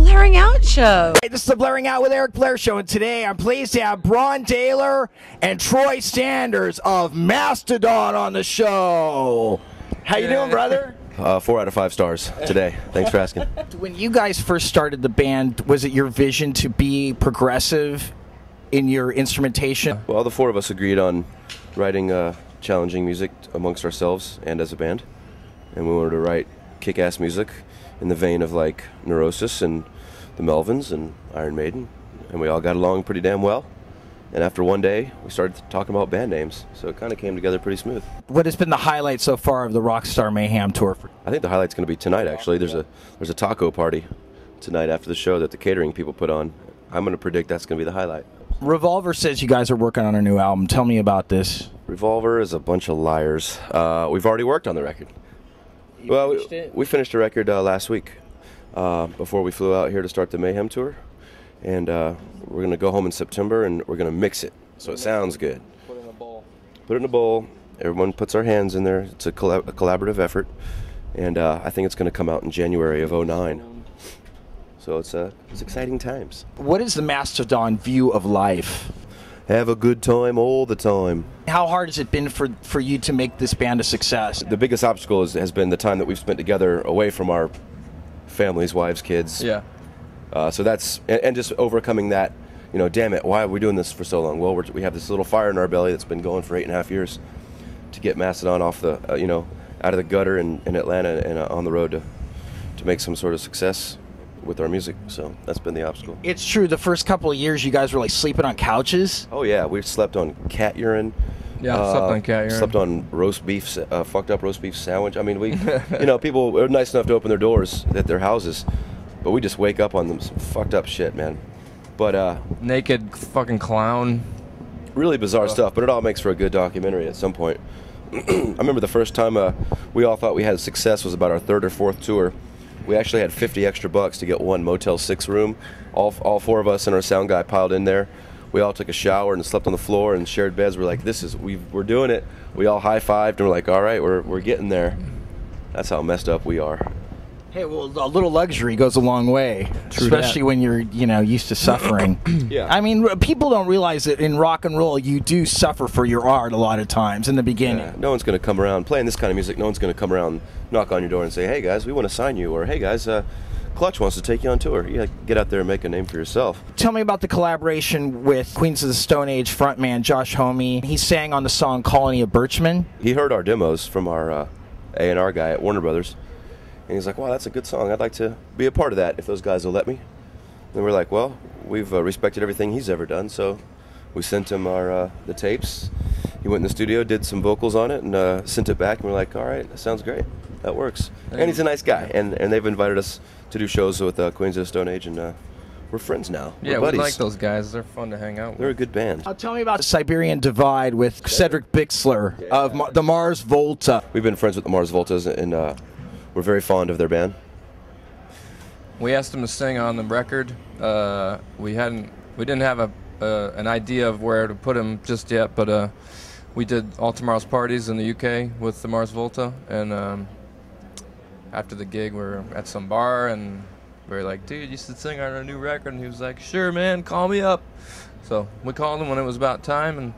Blaring Out Show. Hey, this is the Blaring Out with Eric Blair Show, and today I'm pleased to have Braun Daler and Troy Sanders of Mastodon on the show. How you doing, brother? 4 out of 5 stars today. Thanks for asking. When you guys first started the band, was it your vision to be progressive in your instrumentation? Well, the 4 of us agreed on writing challenging music amongst ourselves and as a band, and we wanted to write kick-ass music in the vein of like Neurosis and the Melvins and Iron Maiden, and we all got along pretty damn well. And after one day, we started talking about band names, so it kind of came together pretty smooth. What has been the highlight so far of the RockStar Mayhem tour? I think the highlight's going to be tonight, actually. There's a taco party tonight after the show that the catering people put on. I'm going to predict that's going to be the highlight. Revolver says you guys are working on a new album. Tell me about this. Revolver is a bunch of liars. We've already worked on the record. We finished the record last week before we flew out here to start the Mayhem tour. And we're going to go home in September and we're going to mix it so it sounds good. Put it in a bowl. Put it in a bowl. Everyone puts our hands in there. It's a collaborative effort. And I think it's going to come out in January of '09. So it's exciting times. What is the Mastodon view of life? Have a good time all the time. How hard has it been for you to make this band a success? The biggest obstacle has been the time that we've spent together away from our families, wives, kids. Yeah. So that's, and just overcoming that, you know, damn it, why are we doing this for so long? Well, we have this little fire in our belly that's been going for 8.5 years to get Mastodon off the, you know, out of the gutter in Atlanta and on the road to make some sort of success with our music. So that's been the obstacle. It's true, the first couple of years you guys were like sleeping on couches. Oh yeah, we slept on cat urine. Yeah, slept on cat urine. Slept on roast beef, fucked up roast beef sandwich. I mean, we, you know, people are nice enough to open their doors at their houses, but we just wake up on them some fucked up shit, man. But naked fucking clown. Really bizarre stuff, but it all makes for a good documentary at some point. I remember the first time we all thought we had success was about our 3rd or 4th tour. We actually had 50 extra bucks to get one Motel 6 room. All 4 of us and our sound guy piled in there. We all took a shower and slept on the floor and shared beds. We're like, we're doing it. We all high-fived and we're like, all right, we're getting there. That's how messed up we are. Hey, well, a little luxury goes a long way, especially when you're, you know, used to suffering. Yeah. I mean, people don't realize that in rock and roll, you do suffer for your art a lot of times in the beginning. Yeah, no one's going to come around playing this kind of music. No one's going to come around, knock on your door and say, hey guys, we want to sign you, or hey guys, Clutch wants to take you on tour. You get out there and make a name for yourself. Tell me about the collaboration with Queens of the Stone Age frontman Josh Homme. He sang on the song Colony of Birchmen. He heard our demos from our A&R guy at Warner Brothers. And he's like, wow, that's a good song. I'd like to be a part of that if those guys will let me. And we're like, well, we've respected everything he's ever done, so we sent him the tapes. He went in the studio, did some vocals on it, and sent it back. And we're like, all right, that sounds great. That works. And he's a nice guy. And they've invited us to do shows with Queens of the Stone Age, and we're friends now. Yeah, we're buddies. We like those guys. They're fun to hang out with. They're a good band. Tell me about the Siberian Divide with Cedric Bixler of the Mars Volta. We've been friends with the Mars Voltas, and we're very fond of their band. We asked them to sing on the record. We didn't have an idea of where to put them just yet, but we did All Tomorrow's Parties in the UK with the Mars Volta, and after the gig we were at some bar and we were like, dude, you should sing on our new record, and he was like, sure man, call me up. So we called him when it was about time,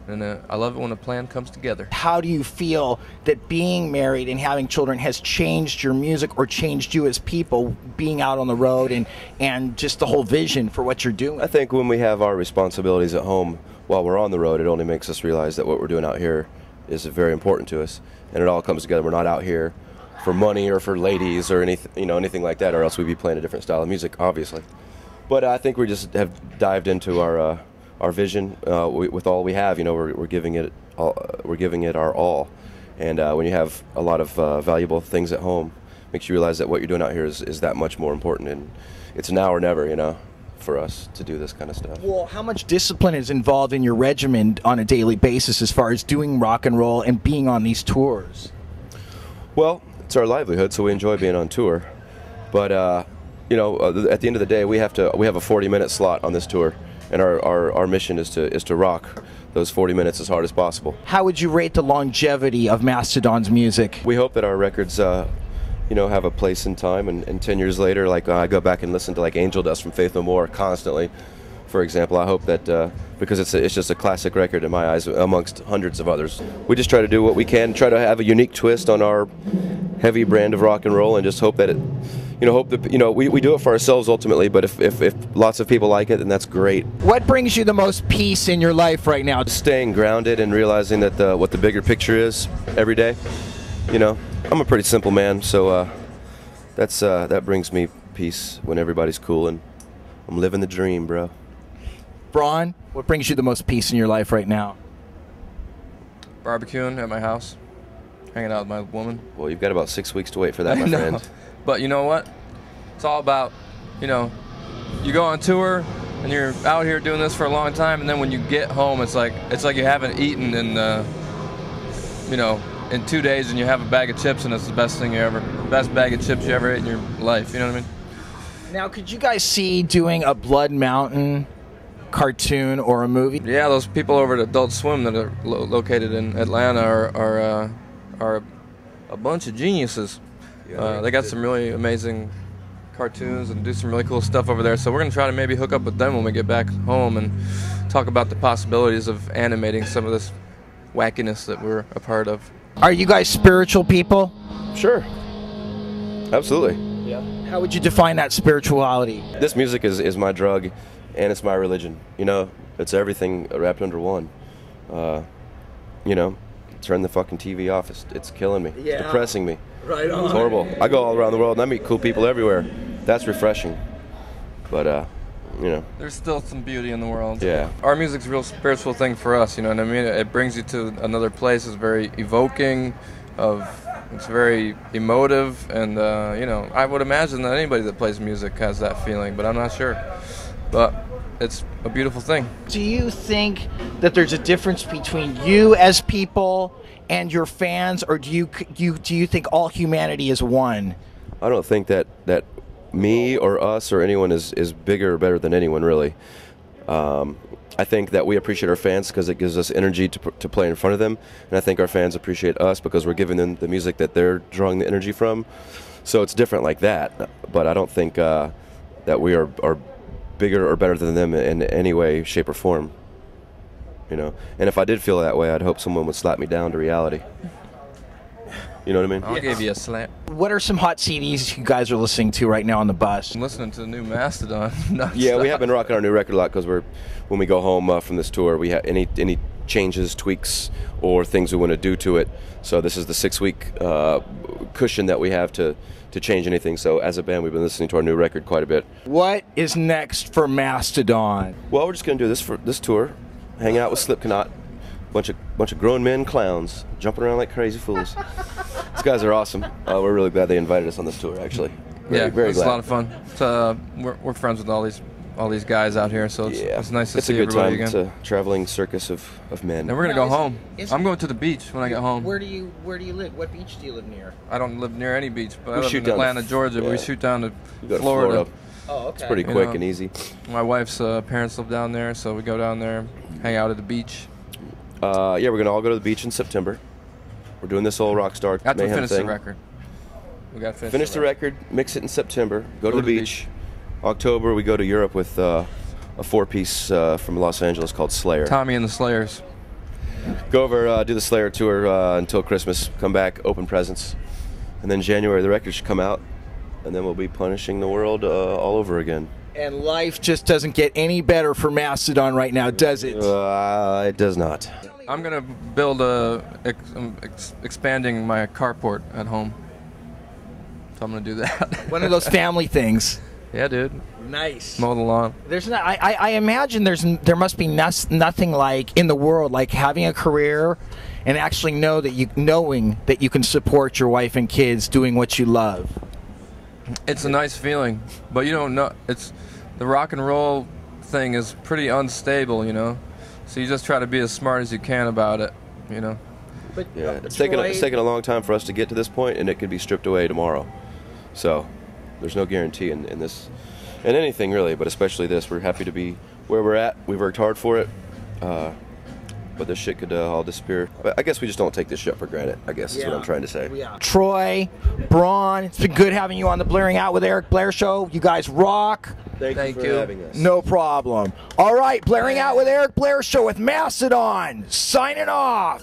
and I love it when a plan comes together. How do you feel that being married and having children has changed your music or changed you as people, being out on the road and just the whole vision for what you're doing? I think when we have our responsibilities at home while we're on the road, it only makes us realize that what we're doing out here is very important to us, and it all comes together. We're not out here for money or for ladies or anything like that, or else we'd be playing a different style of music, obviously. But I think we just have dived into our vision with all we have. You know, we're giving it our all, and when you have a lot of valuable things at home, makes you realize that what you're doing out here is that much more important, and it's now or never, you know, for us to do this kind of stuff. Well, how much discipline is involved in your regimen on a daily basis as far as doing rock and roll and being on these tours? Well, it's our livelihood, so we enjoy being on tour, but you know, at the end of the day, we have a 40-minute slot on this tour. And our mission is to rock those 40 minutes as hard as possible. How would you rate the longevity of Mastodon's music? We hope that our records you know, have a place in time. And 10 years later, like I go back and listen to like Angel Dust from Faith No More constantly, for example. I hope that because it's just a classic record in my eyes amongst hundreds of others. We just try to do what we can, try to have a unique twist on our heavy brand of rock and roll, and just hope that it, you know, we do it for ourselves ultimately, but if lots of people like it, then that's great. What brings you the most peace in your life right now? Staying grounded and realizing that what the bigger picture is every day. You know, I'm a pretty simple man, so that brings me peace when everybody's cool and I'm living the dream, bro. Braun, what brings you the most peace in your life right now? Barbecuing at my house, hanging out with my woman. Well, you've got about 6 weeks to wait for that, my friend. But you know what? It's all about, you know, you go on tour and you're out here doing this for a long time, and then when you get home, it's like you haven't eaten in, you know, in 2 days, and you have a bag of chips, and it's the best bag of chips you ever ate in your life. You know what I mean? Now, could you guys see doing a Blood Mountain cartoon or a movie? Yeah, those people over at Adult Swim that are located in Atlanta are a bunch of geniuses. Yeah, they got some really amazing cartoons and do some really cool stuff over there. So we're going to try to maybe hook up with them when we get back home and talk about the possibilities of animating some of this wackiness that we're a part of. Are you guys spiritual people? Sure. Absolutely. Yeah. How would you define that spirituality? This music is my drug, and it's my religion. You know, it's everything wrapped under one. You know, turn the fucking TV off. It's killing me. Yeah. It's depressing me. Right on. It's horrible. I go all around the world and I meet cool people everywhere. That's refreshing. But you know, there's still some beauty in the world. Yeah. Our music's a real spiritual thing for us. You know what I mean? It brings you to another place. It's very evoking. It's very emotive, and you know, I would imagine that anybody that plays music has that feeling, but I'm not sure. But it's a beautiful thing. Do you think that there's a difference between you as people and your fans, or do you think all humanity is one? I don't think that me or us or anyone is bigger or better than anyone, really. I think that we appreciate our fans because it gives us energy to play in front of them, and I think our fans appreciate us because we're giving them the music that they're drawing the energy from. So it's different like that, but I don't think that we are bigger or better than them in any way, shape, or form. You know, and if I did feel that way, I'd hope someone would slap me down to reality. You know what I mean? I'll give you a slap. What are some hot CDs you guys are listening to right now on the bus? I'm listening to the new Mastodon. Yeah, we have been rocking our new record a lot because when we go home from this tour, we have any changes, tweaks, or things we want to do to it. So this is the 6-week cushion that we have to change anything. So as a band, we've been listening to our new record quite a bit. What is next for Mastodon? Well, we're just going to do this for this tour, hang out with Slipknot, bunch of grown men clowns jumping around like crazy fools. These guys are awesome. We're really glad they invited us on this tour, actually. Very it's glad. a lot of fun. It's, we're friends with all these guys out here, so it's nice to see everybody again. It's a good time. It's a traveling circus of men. And we're gonna go home. I'm going to the beach when I get home. Where do you live? What beach do you live near? I don't live near any beach, but I live in Atlanta, Georgia. But we shoot down to Florida. Oh, okay. It's pretty quick and easy. My wife's parents live down there, so we go down there, hang out at the beach. Yeah, we're gonna all go to the beach in September. We're doing this whole RockStar Mayhem thing. After we finish the record. We got to finish the record, mix it in September, go to the beach. October, we go to Europe with a 4-piece from Los Angeles called Slayer. Tommy and the Slayers. Go over, do the Slayer tour until Christmas, come back, open presents. And then January, the record should come out, and then we'll be punishing the world all over again. And life just doesn't get any better for Mastodon right now, does it? It does not. I'm going to build expanding my carport at home. So I'm going to do that. One of those family things. Yeah, dude. Nice. Mow the lawn. There's not. I imagine there must be nothing like in the world like having a career and actually knowing that you can support your wife and kids doing what you love. It's a nice feeling, but you don't know. It's the rock and roll thing is pretty unstable, you know. So you just try to be as smart as you can about it, you know. But yeah, it's taken a long time for us to get to this point, and it could be stripped away tomorrow. So there's no guarantee in this, in anything really, but especially this. We're happy to be where we're at. We worked hard for it. but this shit could all disappear. But I guess we just don't take this shit for granted, I guess is what I'm trying to say. Yeah. Troy, Braun, it's been good having you on the Blaring Out with Eric Blair show. You guys rock. Thank you for having us. No problem. All right, Blaring Out with Eric Blair show with Mastodon. Signing off.